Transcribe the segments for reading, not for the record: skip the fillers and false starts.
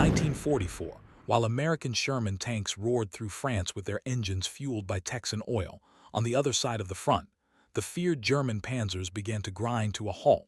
1944, while American Sherman tanks roared through France with their engines fueled by Texan oil, on the other side of the front, the feared German panzers began to grind to a halt,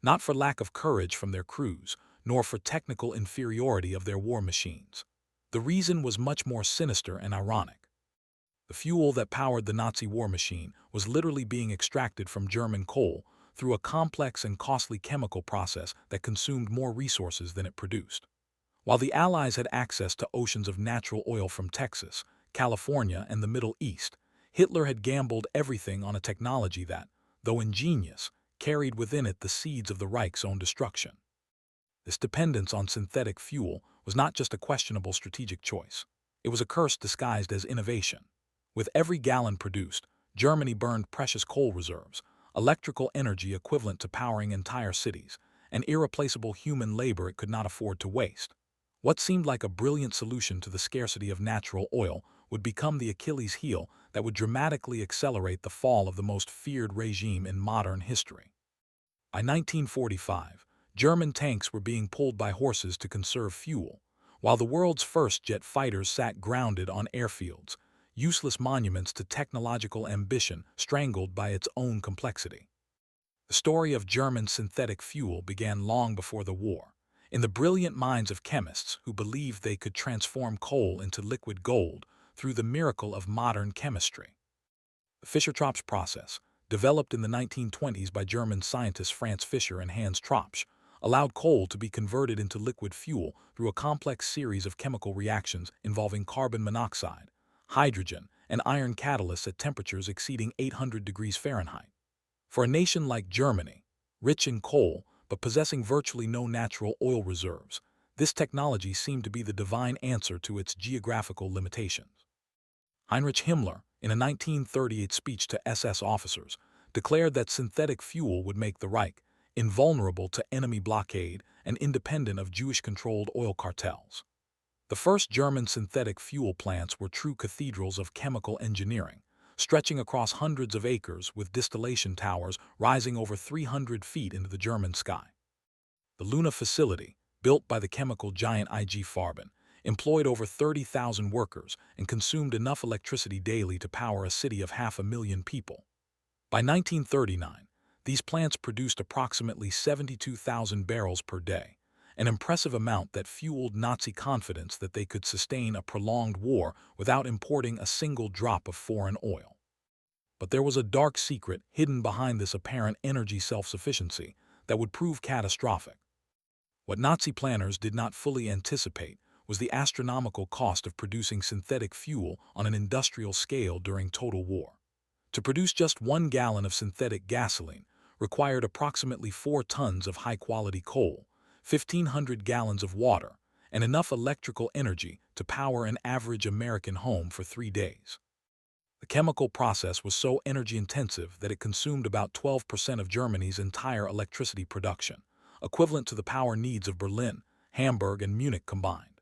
not for lack of courage from their crews, nor for technical inferiority of their war machines. The reason was much more sinister and ironic. The fuel that powered the Nazi war machine was literally being extracted from German coal through a complex and costly chemical process that consumed more resources than it produced. While the Allies had access to oceans of natural oil from Texas, California, and the Middle East, Hitler had gambled everything on a technology that, though ingenious, carried within it the seeds of the Reich's own destruction. This dependence on synthetic fuel was not just a questionable strategic choice. It was a curse disguised as innovation. With every gallon produced, Germany burned precious coal reserves, electrical energy equivalent to powering entire cities, and irreplaceable human labor it could not afford to waste. What seemed like a brilliant solution to the scarcity of natural oil would become the Achilles heel that would dramatically accelerate the fall of the most feared regime in modern history. By 1945, German tanks were being pulled by horses to conserve fuel, while the world's first jet fighters sat grounded on airfields, useless monuments to technological ambition strangled by its own complexity. The story of German synthetic fuel began long before the war, in the brilliant minds of chemists who believed they could transform coal into liquid gold through the miracle of modern chemistry. The Fischer-Tropsch process, developed in the 1920s by German scientists Franz Fischer and Hans Tropsch, allowed coal to be converted into liquid fuel through a complex series of chemical reactions involving carbon monoxide, hydrogen, and iron catalysts at temperatures exceeding 800 degrees Fahrenheit. For a nation like Germany, rich in coal but possessing virtually no natural oil reserves, this technology seemed to be the divine answer to its geographical limitations. Heinrich Himmler, in a 1938 speech to SS officers, declared that synthetic fuel would make the Reich invulnerable to enemy blockade and independent of Jewish-controlled oil cartels. The first German synthetic fuel plants were true cathedrals of chemical engineering, stretching across hundreds of acres with distillation towers rising over 300 feet into the German sky. The Luna facility, built by the chemical giant IG Farben, employed over 30,000 workers and consumed enough electricity daily to power a city of 500,000 people. By 1939, these plants produced approximately 72,000 barrels per day, an impressive amount that fueled Nazi confidence that they could sustain a prolonged war without importing a single drop of foreign oil. But there was a dark secret hidden behind this apparent energy self-sufficiency that would prove catastrophic. What Nazi planners did not fully anticipate was the astronomical cost of producing synthetic fuel on an industrial scale during total war. To produce just 1 gallon of synthetic gasoline required approximately 4 tons of high-quality coal, 1,500 gallons of water, and enough electrical energy to power an average American home for 3 days. The chemical process was so energy-intensive that it consumed about 12% of Germany's entire electricity production, equivalent to the power needs of Berlin, Hamburg, and Munich combined.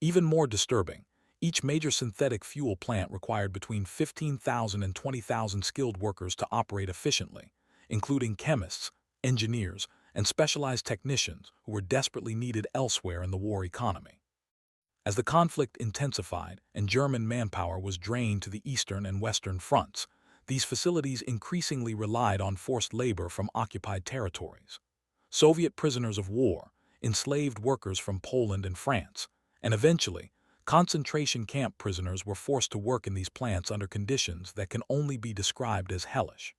Even more disturbing, each major synthetic fuel plant required between 15,000 and 20,000 skilled workers to operate efficiently, including chemists, engineers, and specialized technicians who were desperately needed elsewhere in the war economy. As the conflict intensified and German manpower was drained to the eastern and western fronts, these facilities increasingly relied on forced labor from occupied territories. Soviet prisoners of war, enslaved workers from Poland and France, and eventually, concentration camp prisoners were forced to work in these plants under conditions that can only be described as hellish.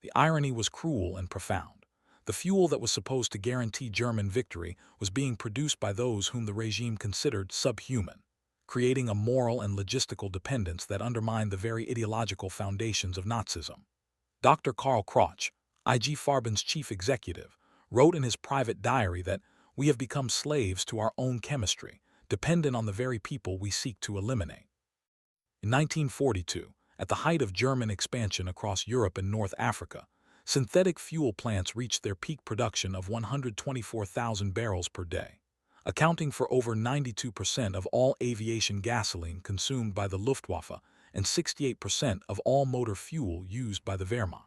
The irony was cruel and profound. The fuel that was supposed to guarantee German victory was being produced by those whom the regime considered subhuman, creating a moral and logistical dependence that undermined the very ideological foundations of Nazism. Dr. Karl Krauch, IG Farben's chief executive, wrote in his private diary that we have become slaves to our own chemistry, dependent on the very people we seek to eliminate. In 1942, at the height of German expansion across Europe and North Africa, synthetic fuel plants reached their peak production of 124,000 barrels per day, accounting for over 92% of all aviation gasoline consumed by the Luftwaffe and 68% of all motor fuel used by the Wehrmacht.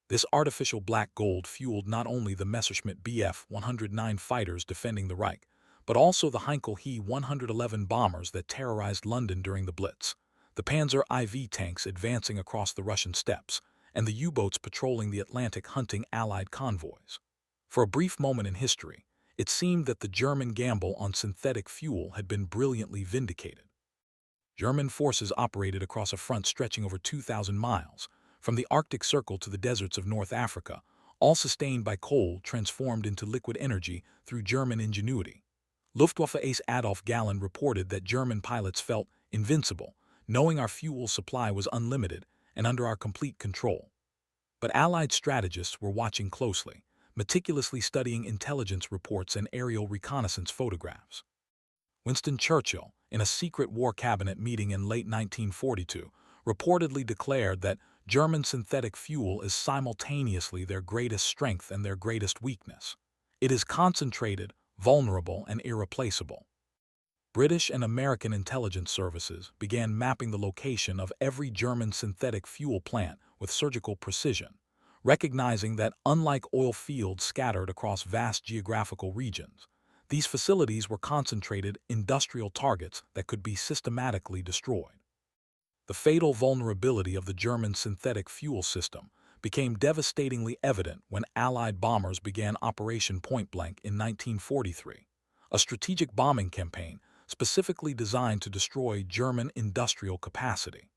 This artificial black gold fueled not only the Messerschmitt Bf 109 fighters defending the Reich, but also the Heinkel He 111 bombers that terrorized London during the Blitz, the Panzer IV tanks advancing across the Russian steppes, and the U-boats patrolling the Atlantic hunting Allied convoys. For a brief moment in history, it seemed that the German gamble on synthetic fuel had been brilliantly vindicated. German forces operated across a front stretching over 2,000 miles, from the Arctic Circle to the deserts of North Africa, all sustained by coal transformed into liquid energy through German ingenuity. Luftwaffe ace Adolf Galland reported that German pilots felt invincible, knowing our fuel supply was unlimited and under our complete control. But Allied strategists were watching closely, meticulously studying intelligence reports and aerial reconnaissance photographs. Winston Churchill, in a secret war cabinet meeting in late 1942, reportedly declared that German synthetic fuel is simultaneously their greatest strength and their greatest weakness. It is concentrated, vulnerable, and irreplaceable. British and American intelligence services began mapping the location of every German synthetic fuel plant with surgical precision, recognizing that unlike oil fields scattered across vast geographical regions, these facilities were concentrated industrial targets that could be systematically destroyed. The fatal vulnerability of the German synthetic fuel system became devastatingly evident when Allied bombers began Operation Point Blank in 1943, a strategic bombing campaign specifically designed to destroy German industrial capacity.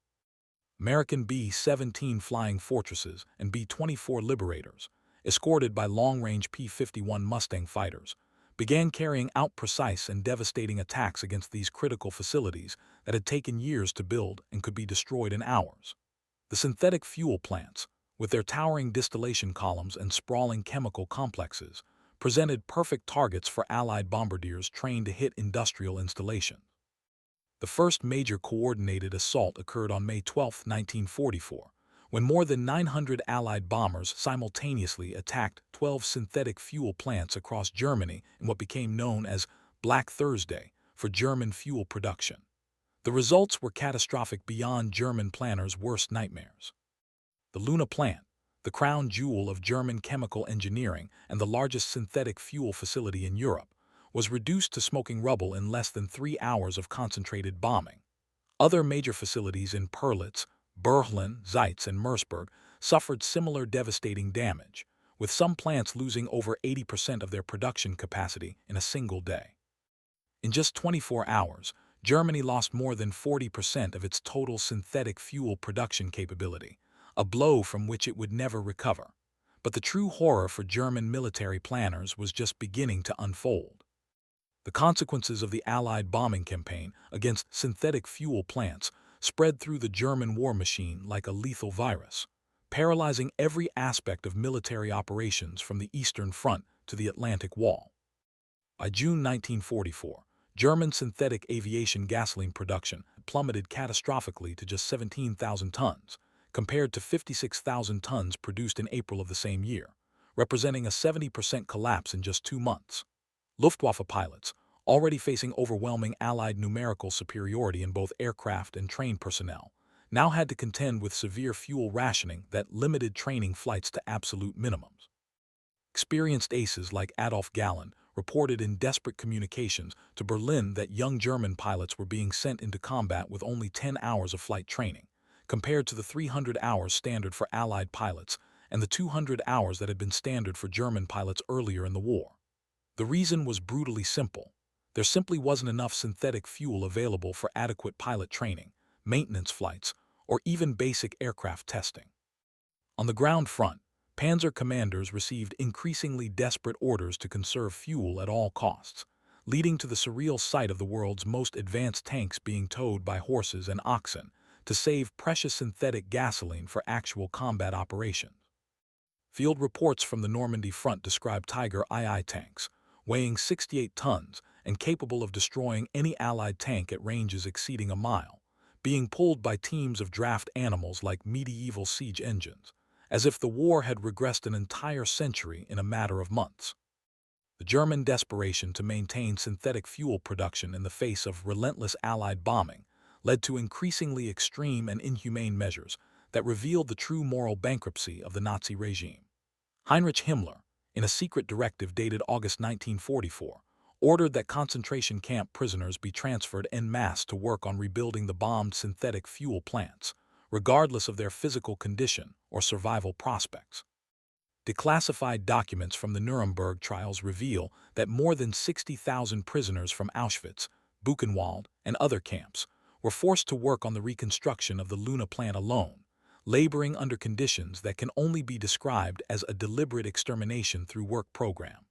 American B-17 Flying Fortresses and B-24 Liberators, escorted by long-range P-51 Mustang fighters, began carrying out precise and devastating attacks against these critical facilities that had taken years to build and could be destroyed in hours. The synthetic fuel plants, with their towering distillation columns and sprawling chemical complexes, presented perfect targets for Allied bombardiers trained to hit industrial installations. The first major coordinated assault occurred on May 12, 1944, when more than 900 Allied bombers simultaneously attacked 12 synthetic fuel plants across Germany in what became known as Black Thursday for German fuel production. The results were catastrophic beyond German planners' worst nightmares. The Luna plant, the crown jewel of German chemical engineering and the largest synthetic fuel facility in Europe, was reduced to smoking rubble in less than 3 hours of concentrated bombing. Other major facilities in Perlitz, Berlin, Zeitz, and Merseburg suffered similar devastating damage, with some plants losing over 80% of their production capacity in a single day. In just 24 hours, Germany lost more than 40% of its total synthetic fuel production capability, a blow from which it would never recover. But the true horror for German military planners was just beginning to unfold. The consequences of the Allied bombing campaign against synthetic fuel plants spread through the German war machine like a lethal virus, paralyzing every aspect of military operations from the Eastern Front to the Atlantic Wall. By June 1944, German synthetic aviation gasoline production plummeted catastrophically to just 17,000 tons, compared to 56,000 tons produced in April of the same year, representing a 70% collapse in just 2 months. Luftwaffe pilots, already facing overwhelming Allied numerical superiority in both aircraft and trained personnel, now had to contend with severe fuel rationing that limited training flights to absolute minimums. Experienced aces like Adolf Galland reported in desperate communications to Berlin that young German pilots were being sent into combat with only 10 hours of flight training, compared to the 300 hours standard for Allied pilots and the 200 hours that had been standard for German pilots earlier in the war. The reason was brutally simple. There simply wasn't enough synthetic fuel available for adequate pilot training, maintenance flights, or even basic aircraft testing. On the ground front, Panzer commanders received increasingly desperate orders to conserve fuel at all costs, leading to the surreal sight of the world's most advanced tanks being towed by horses and oxen to save precious synthetic gasoline for actual combat operations. Field reports from the Normandy front describe Tiger II tanks, weighing 68 tons and capable of destroying any Allied tank at ranges exceeding a mile, being pulled by teams of draft animals like medieval siege engines, as if the war had regressed an entire century in a matter of months. The German desperation to maintain synthetic fuel production in the face of relentless Allied bombing led to increasingly extreme and inhumane measures that revealed the true moral bankruptcy of the Nazi regime. Heinrich Himmler, in a secret directive dated August 1944, ordered that concentration camp prisoners be transferred en masse to work on rebuilding the bombed synthetic fuel plants, regardless of their physical condition or survival prospects. Declassified documents from the Nuremberg trials reveal that more than 60,000 prisoners from Auschwitz, Buchenwald, and other camps were forced to work on the reconstruction of the Luna plant alone, laboring under conditions that can only be described as a deliberate extermination through work program.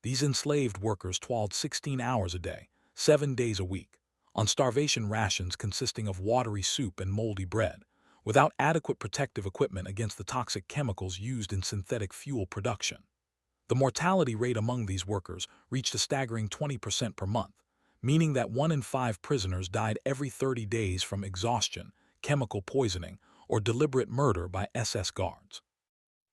These enslaved workers toiled 16 hours a day, 7 days a week, on starvation rations consisting of watery soup and moldy bread, without adequate protective equipment against the toxic chemicals used in synthetic fuel production. The mortality rate among these workers reached a staggering 20% per month, meaning that 1 in 5 prisoners died every 30 days from exhaustion, chemical poisoning, or deliberate murder by SS guards.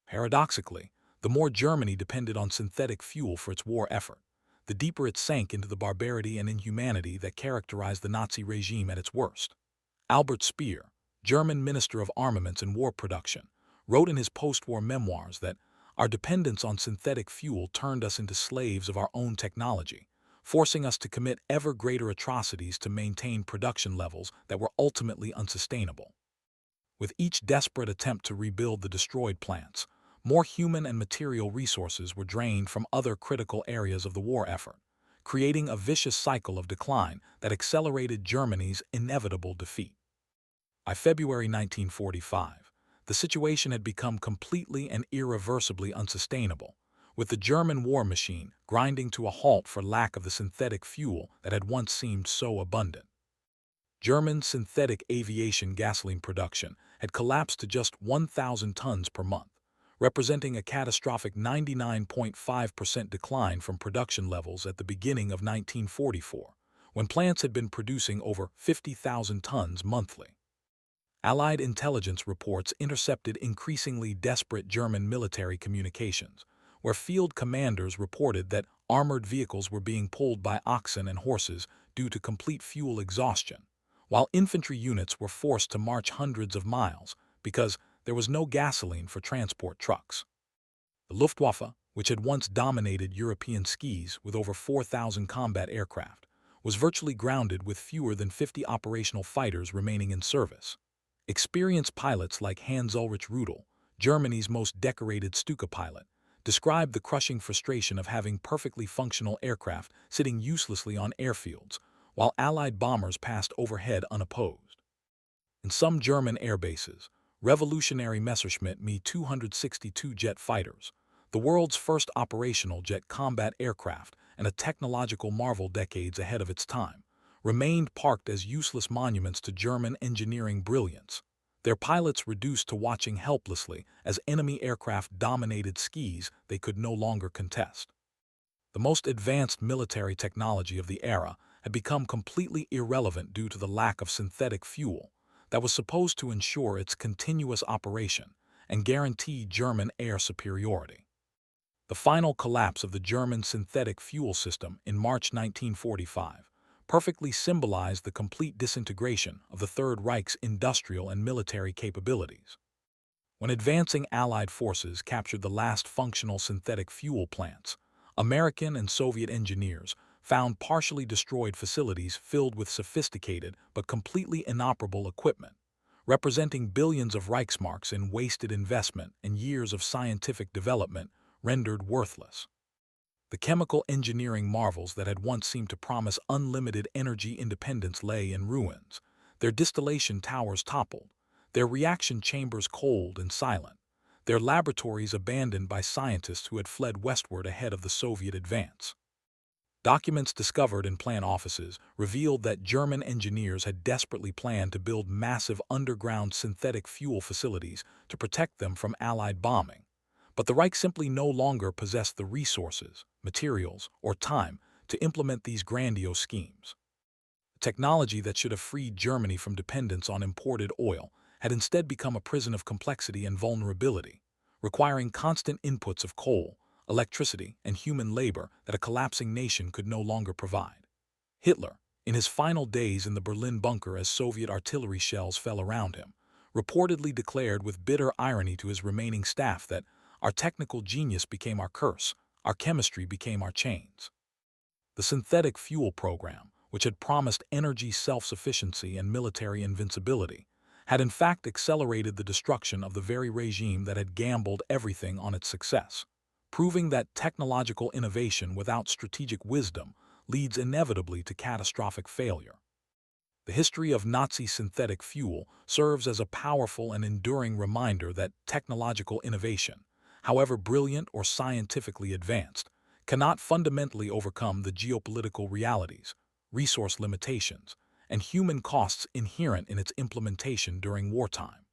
Paradoxically, the more Germany depended on synthetic fuel for its war effort, the deeper it sank into the barbarity and inhumanity that characterized the Nazi regime at its worst. Albert Speer, German Minister of Armaments and War Production, wrote in his post-war memoirs that our dependence on synthetic fuel turned us into slaves of our own technology, forcing us to commit ever greater atrocities to maintain production levels that were ultimately unsustainable. With each desperate attempt to rebuild the destroyed plants, more human and material resources were drained from other critical areas of the war effort, creating a vicious cycle of decline that accelerated Germany's inevitable defeat. By February 1945, the situation had become completely and irreversibly unsustainable, with the German war machine grinding to a halt for lack of the synthetic fuel that had once seemed so abundant. German synthetic aviation gasoline production had collapsed to just 1,000 tons per month, representing a catastrophic 99.5% decline from production levels at the beginning of 1944, when plants had been producing over 50,000 tons monthly. Allied intelligence reports intercepted increasingly desperate German military communications, where field commanders reported that armored vehicles were being pulled by oxen and horses due to complete fuel exhaustion, while infantry units were forced to march hundreds of miles because there was no gasoline for transport trucks. The Luftwaffe, which had once dominated European skies with over 4,000 combat aircraft, was virtually grounded with fewer than 50 operational fighters remaining in service. Experienced pilots like Hans-Ulrich Rudel, Germany's most decorated Stuka pilot, described the crushing frustration of having perfectly functional aircraft sitting uselessly on airfields, while Allied bombers passed overhead unopposed. In some German air bases, revolutionary Messerschmitt Me-262 jet fighters, the world's first operational jet combat aircraft and a technological marvel decades ahead of its time, remained parked as useless monuments to German engineering brilliance, their pilots reduced to watching helplessly as enemy aircraft dominated skies they could no longer contest. The most advanced military technology of the era had become completely irrelevant due to the lack of synthetic fuel that was supposed to ensure its continuous operation and guarantee German air superiority. The final collapse of the German synthetic fuel system in March 1945 perfectly symbolized the complete disintegration of the Third Reich's industrial and military capabilities. When advancing Allied forces captured the last functional synthetic fuel plants, American and Soviet engineers found partially destroyed facilities filled with sophisticated but completely inoperable equipment, representing billions of Reichsmarks in wasted investment and years of scientific development rendered worthless. The chemical engineering marvels that had once seemed to promise unlimited energy independence lay in ruins, their distillation towers toppled, their reaction chambers cold and silent, their laboratories abandoned by scientists who had fled westward ahead of the Soviet advance. Documents discovered in plant offices revealed that German engineers had desperately planned to build massive underground synthetic fuel facilities to protect them from Allied bombing, but the Reich simply no longer possessed the resources, materials, or time to implement these grandiose schemes. Technology that should have freed Germany from dependence on imported oil had instead become a prison of complexity and vulnerability, requiring constant inputs of coal, electricity, and human labor that a collapsing nation could no longer provide. Hitler, in his final days in the Berlin bunker as Soviet artillery shells fell around him, reportedly declared with bitter irony to his remaining staff that our technical genius became our curse, our chemistry became our chains. The synthetic fuel program, which had promised energy self-sufficiency and military invincibility, had in fact accelerated the destruction of the very regime that had gambled everything on its success, proving that technological innovation without strategic wisdom leads inevitably to catastrophic failure. The history of Nazi synthetic fuel serves as a powerful and enduring reminder that technological innovation, however brilliant or scientifically advanced, cannot fundamentally overcome the geopolitical realities, resource limitations, and human costs inherent in its implementation during wartime.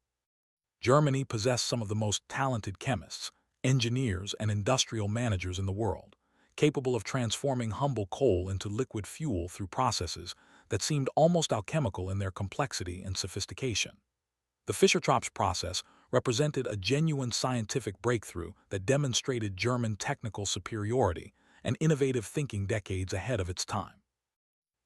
Germany possessed some of the most talented chemists, engineers, and industrial managers in the world, capable of transforming humble coal into liquid fuel through processes that seemed almost alchemical in their complexity and sophistication. The Fischer-Tropsch process represented a genuine scientific breakthrough that demonstrated German technical superiority and innovative thinking decades ahead of its time.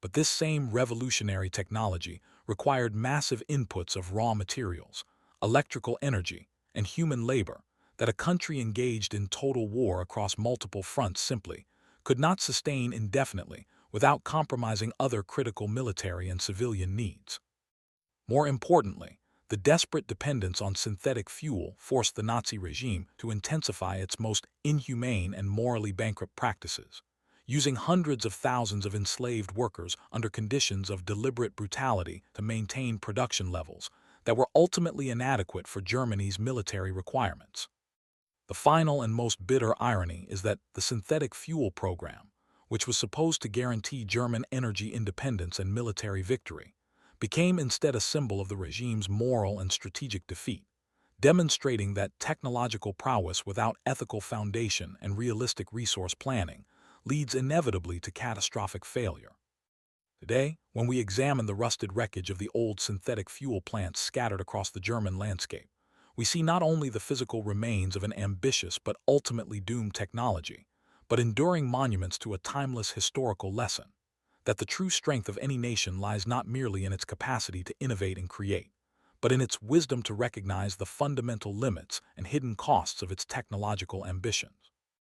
But this same revolutionary technology required massive inputs of raw materials, electrical energy, and human labor that a country engaged in total war across multiple fronts simply could not sustain indefinitely without compromising other critical military and civilian needs. More importantly, the desperate dependence on synthetic fuel forced the Nazi regime to intensify its most inhumane and morally bankrupt practices, using hundreds of thousands of enslaved workers under conditions of deliberate brutality to maintain production levels that were ultimately inadequate for Germany's military requirements. The final and most bitter irony is that the synthetic fuel program, which was supposed to guarantee German energy independence and military victory, became instead a symbol of the regime's moral and strategic defeat, demonstrating that technological prowess without ethical foundation and realistic resource planning leads inevitably to catastrophic failure. Today, when we examine the rusted wreckage of the old synthetic fuel plants scattered across the German landscape, we see not only the physical remains of an ambitious but ultimately doomed technology, but enduring monuments to a timeless historical lesson, that the true strength of any nation lies not merely in its capacity to innovate and create, but in its wisdom to recognize the fundamental limits and hidden costs of its technological ambitions.